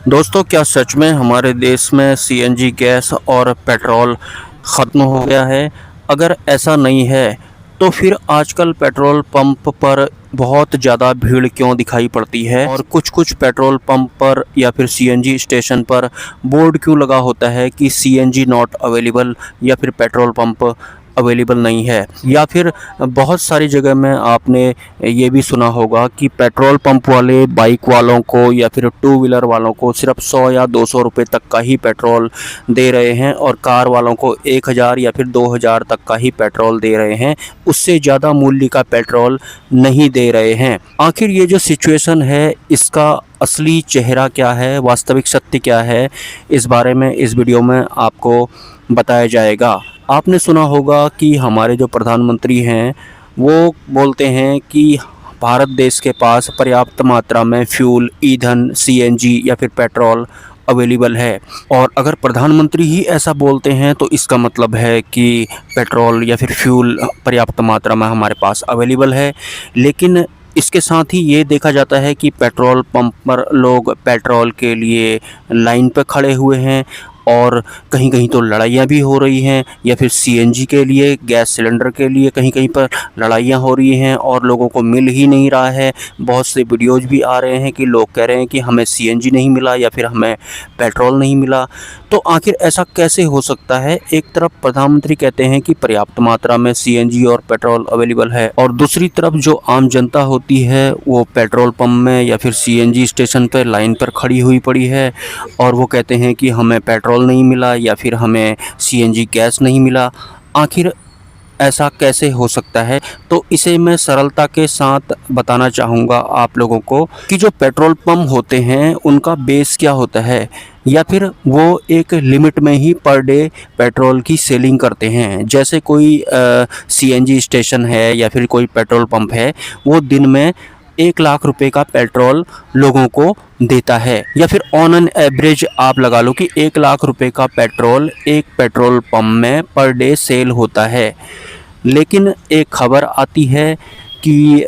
दोस्तों, क्या सच में हमारे देश में सीएनजी गैस और पेट्रोल ख़त्म हो गया है? अगर ऐसा नहीं है, तो फिर आजकल पेट्रोल पंप पर बहुत ज़्यादा भीड़ क्यों दिखाई पड़ती है? और कुछ-कुछ पेट्रोल पंप पर या फिर सीएनजी स्टेशन पर बोर्ड क्यों लगा होता है कि सीएनजी नॉट अवेलेबल या फिर पेट्रोल पंप अवेलेबल नहीं है? या फिर बहुत सारी जगह में आपने ये भी सुना होगा कि पेट्रोल पंप वाले बाइक वालों को या फिर टू व्हीलर वालों को सिर्फ 100 या 200 रुपये तक का ही पेट्रोल दे रहे हैं और कार वालों को 1000 या फिर 2000 तक का ही पेट्रोल दे रहे हैं, उससे ज़्यादा मूल्य का पेट्रोल नहीं दे रहे हैं। आखिर ये जो सिचुएशन है, इसका असली चेहरा क्या है, वास्तविक सत्य क्या है, इस बारे में इस वीडियो में आपको बताया जाएगा। आपने सुना होगा कि हमारे जो प्रधानमंत्री हैं, वो बोलते हैं कि भारत देश के पास पर्याप्त मात्रा में फ्यूल, ईंधन, सीएनजी या फिर पेट्रोल अवेलेबल है। और अगर प्रधानमंत्री ही ऐसा बोलते हैं तो इसका मतलब है कि पेट्रोल या फिर फ्यूल पर्याप्त मात्रा में हमारे पास अवेलेबल है। लेकिन इसके साथ ही ये देखा जाता है कि पेट्रोल पंप पर लोग पेट्रोल के लिए लाइन पर खड़े हुए हैं और कहीं-कहीं तो लड़ाइयाँ भी हो रही हैं, या फिर सीएनजी के लिए, गैस सिलेंडर के लिए कहीं-कहीं पर लड़ाइयाँ हो रही हैं और लोगों को मिल ही नहीं रहा है। बहुत से वीडियोज़ भी आ रहे हैं कि लोग कह रहे हैं कि हमें सीएनजी नहीं मिला या फिर हमें पेट्रोल नहीं मिला। तो आखिर ऐसा कैसे हो सकता है? एक तरफ प्रधानमंत्री कहते हैं कि पर्याप्त मात्रा में सीएनजी और पेट्रोल अवेलेबल है, और दूसरी तरफ जो आम जनता होती है वो पेट्रोल पंप में या फिर सीएनजी स्टेशन पर लाइन पर खड़ी हुई पड़ी है और वो कहते हैं कि हमें पेट्रोल नहीं मिला या फिर हमें सीएनजी गैस नहीं मिला। आखिर ऐसा कैसे हो सकता है? तो इसे मैं सरलता के साथ बताना चाहूँगा आप लोगों को कि जो पेट्रोल पंप होते हैं उनका बेस क्या होता है, या फिर वो एक लिमिट में ही पर डे पेट्रोल की सेलिंग करते हैं। जैसे कोई सीएनजी स्टेशन है या फिर कोई पेट्रोल पंप है, वो दिन में 1 लाख रुपए का पेट्रोल लोगों को देता है, या फिर ऑन एन एवरेज आप लगा लो कि 1 लाख रुपए का पेट्रोल एक पेट्रोल पंप में पर डे सेल होता है। लेकिन एक खबर आती है कि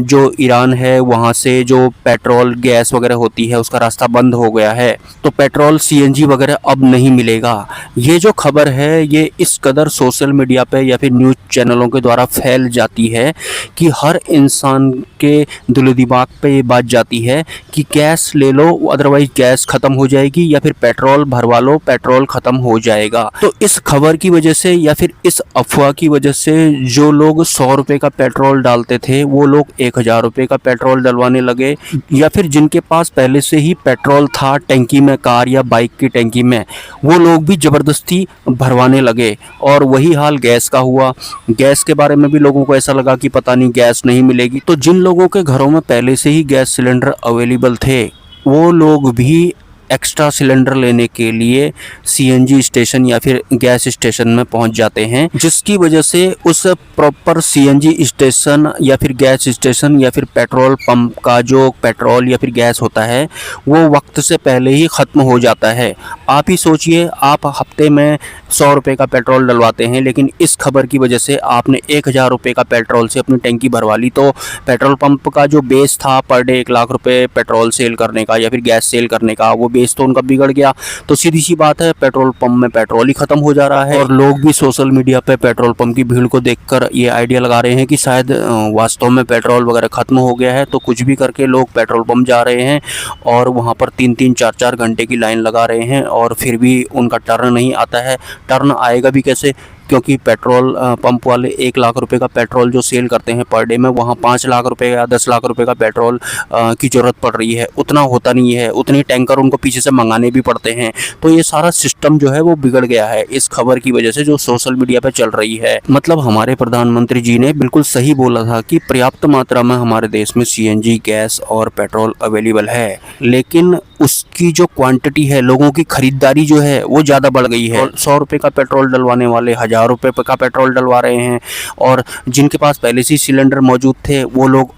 जो ईरान है, वहाँ से जो पेट्रोल गैस वगैरह होती है उसका रास्ता बंद हो गया है, तो पेट्रोल सीएनजी वगैरह अब नहीं मिलेगा। ये जो खबर है ये इस कदर सोशल मीडिया पे या फिर न्यूज़ चैनलों के द्वारा फैल जाती है कि हर इंसान के दिलो दिमाग पे ये बात जाती है कि गैस ले लो, अदरवाइज गैस ख़त्म हो जाएगी, या फिर पेट्रोल भरवा लो, पेट्रोल ख़त्म हो जाएगा। तो इस खबर की वजह से या फिर इस अफवाह की वजह से जो लोग 100 रुपये का पेट्रोल डालते थे वो लोग 1000 रुपये का पेट्रोल डलवाने लगे, या फिर जिनके पास पहले से ही पेट्रोल था टंकी में, कार या बाइक की टंकी में, वो लोग भी ज़बरदस्ती भरवाने लगे। और वही हाल गैस का हुआ। गैस के बारे में भी लोगों को ऐसा लगा कि पता नहीं गैस नहीं मिलेगी, तो जिन लोगों के घरों में पहले से ही गैस सिलेंडर अवेलेबल थे वो लोग भी एक्स्ट्रा सिलेंडर लेने के लिए सीएनजी स्टेशन या फिर गैस स्टेशन में पहुंच जाते हैं, जिसकी वजह से उस प्रॉपर सीएनजी स्टेशन या फिर गैस स्टेशन या फिर पेट्रोल पंप का जो पेट्रोल या फिर गैस होता है वो वक्त से पहले ही ख़त्म हो जाता है। आप ही सोचिए, आप हफ्ते में 100 रुपये का पेट्रोल डलवाते हैं, लेकिन इस खबर की वजह से आपने 1000 रुपये का पेट्रोल से अपनी टंकी भरवा ली, तो पेट्रोल पंप का जो बेस था पर डे 1 लाख रुपये पेट्रोल सेल करने का या फिर गैस सेल करने का, वो बेस तो उनका बिगड़ गया। तो सीधी सी बात है, पेट्रोल पंप में पेट्रोल ही ख़त्म हो जा रहा है। और लोग भी सोशल मीडिया पे पेट्रोल पंप की भीड़ को देखकर ये आइडिया लगा रहे हैं कि शायद वास्तव में पेट्रोल वगैरह ख़त्म हो गया है, तो कुछ भी करके लोग पेट्रोल पंप जा रहे हैं और वहाँ पर 3-3 4-4 घंटे की लाइन लगा रहे हैं, और फिर भी उनका टर्न नहीं आता है। टर्न आएगा भी कैसे, क्योंकि पेट्रोल पंप वाले 1 लाख रुपए का पेट्रोल जो सेल करते हैं पर डे में, वहाँ 5 लाख रुपए या 10 लाख रुपए का पेट्रोल की ज़रूरत पड़ रही है। उतना होता नहीं है, उतने टैंकर उनको पीछे से मंगाने भी पड़ते हैं। तो ये सारा सिस्टम जो है वो बिगड़ गया है इस खबर की वजह से जो सोशल मीडिया पे चल रही है। मतलब हमारे प्रधानमंत्री जी ने बिल्कुल सही बोला था कि पर्याप्त मात्रा में हमारे देश में सीएनजी गैस और पेट्रोल अवेलेबल है, लेकिन उसकी जो क्वांटिटी है, लोगों की खरीदारी जो है वो ज़्यादा बढ़ गई है। 100 रुपये का पेट्रोल डलवाने वाले 1000 रुपये का पेट्रोल डलवा रहे हैं, और जिनके पास पहले से ही सिलेंडर मौजूद थे वो लोग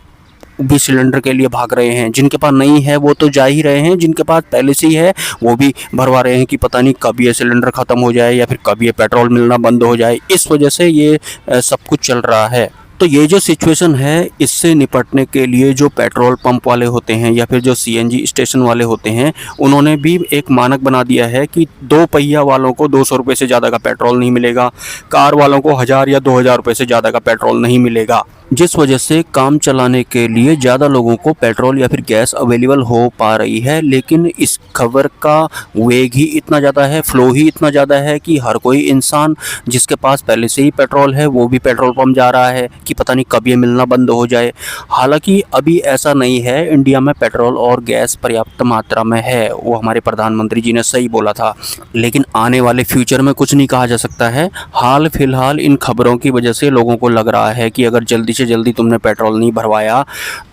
भी सिलेंडर के लिए भाग रहे हैं। जिनके पास नहीं है वो तो जा ही रहे हैं, जिनके पास पहले से ही है वो भी भरवा रहे हैं कि पता नहीं कब ये सिलेंडर ख़त्म हो जाए या फिर कब ये पेट्रोल मिलना बंद हो जाए। इस वजह से ये सब कुछ चल रहा है। तो ये जो सिचुएशन है, इससे निपटने के लिए जो पेट्रोल पंप वाले होते हैं या फिर जो सीएनजी स्टेशन वाले होते हैं, उन्होंने भी एक मानक बना दिया है कि 2 पहिया वालों को 200 रुपये से ज़्यादा का पेट्रोल नहीं मिलेगा, कार वालों को 1000 या 2000 रुपये से ज़्यादा का पेट्रोल नहीं मिलेगा। जिस वजह से काम चलाने के लिए ज़्यादा लोगों को पेट्रोल या फिर गैस अवेलेबल हो पा रही है। लेकिन इस खबर का वेग ही इतना ज़्यादा है, फ्लो ही इतना ज़्यादा है कि हर कोई इंसान जिसके पास पहले से ही पेट्रोल है वो भी पेट्रोल पंप जा रहा है कि पता नहीं कब ये मिलना बंद हो जाए। हालांकि अभी ऐसा नहीं है, इंडिया में पेट्रोल और गैस पर्याप्त मात्रा में है, वो हमारे प्रधानमंत्री जी ने सही बोला था। लेकिन आने वाले फ्यूचर में कुछ नहीं कहा जा सकता है। हाल फिलहाल इन खबरों की वजह से लोगों को लग रहा है कि अगर जल्दी से जल्दी तुमने पेट्रोल नहीं भरवाया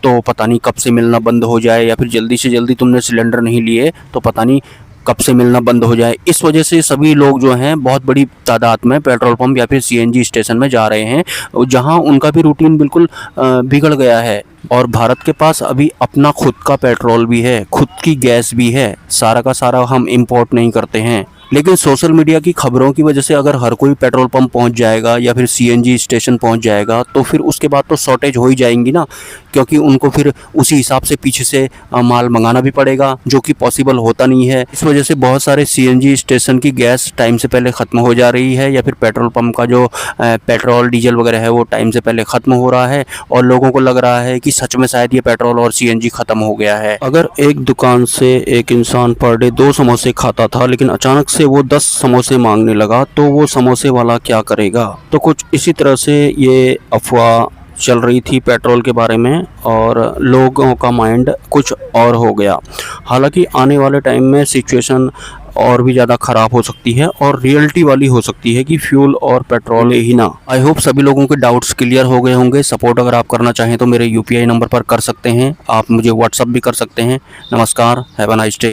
तो पता नहीं कब से मिलना बंद हो जाए, या फिर जल्दी से जल्दी तुमने सिलेंडर नहीं लिए तो पता नहीं कब से मिलना बंद हो जाए। इस वजह से सभी लोग जो हैं बहुत बड़ी तादाद में पेट्रोल पंप या फिर सीएनजी स्टेशन में जा रहे हैं, जहां उनका भी रूटीन बिल्कुल बिगड़ गया है। और भारत के पास अभी अपना खुद का पेट्रोल भी है, खुद की गैस भी है, सारा का सारा हम इंपोर्ट नहीं करते हैं। लेकिन सोशल मीडिया की खबरों की वजह से अगर हर कोई पेट्रोल पंप पहुंच जाएगा या फिर सीएनजी स्टेशन पहुंच जाएगा तो फिर उसके बाद तो शॉर्टेज हो ही जाएंगी ना, क्योंकि उनको फिर उसी हिसाब से पीछे से माल मंगाना भी पड़ेगा, जो कि पॉसिबल होता नहीं है। इस वजह से बहुत सारे सीएनजी स्टेशन की गैस टाइम से पहले ख़त्म हो जा रही है, या फिर पेट्रोल पंप का जो पेट्रोल डीजल वगैरह है वो टाइम से पहले ख़त्म हो रहा है, और लोगों को लग रहा है कि सच में शायद ये पेट्रोल और सीएनजी ख़त्म हो गया है। अगर एक दुकान से एक इंसान पर डे 2 समोसे खाता था, लेकिन अचानक से वो 10 समोसे मांगने लगा, तो वो समोसे वाला क्या करेगा? तो कुछ इसी तरह से ये अफवाह चल रही थी पेट्रोल के बारे में, और लोगों का माइंड कुछ और हो गया। हालांकि आने वाले टाइम में सिचुएशन और भी ज़्यादा ख़राब हो सकती है और रियलिटी वाली हो सकती है कि फ्यूल और पेट्रोल ही ना। आई होप सभी लोगों के डाउट्स क्लियर हो गए होंगे। सपोर्ट अगर आप करना चाहें तो मेरे यूपीआई नंबर पर कर सकते हैं, आप मुझे व्हाट्सअप भी कर सकते हैं। नमस्कार, हैव अ नाइस डे।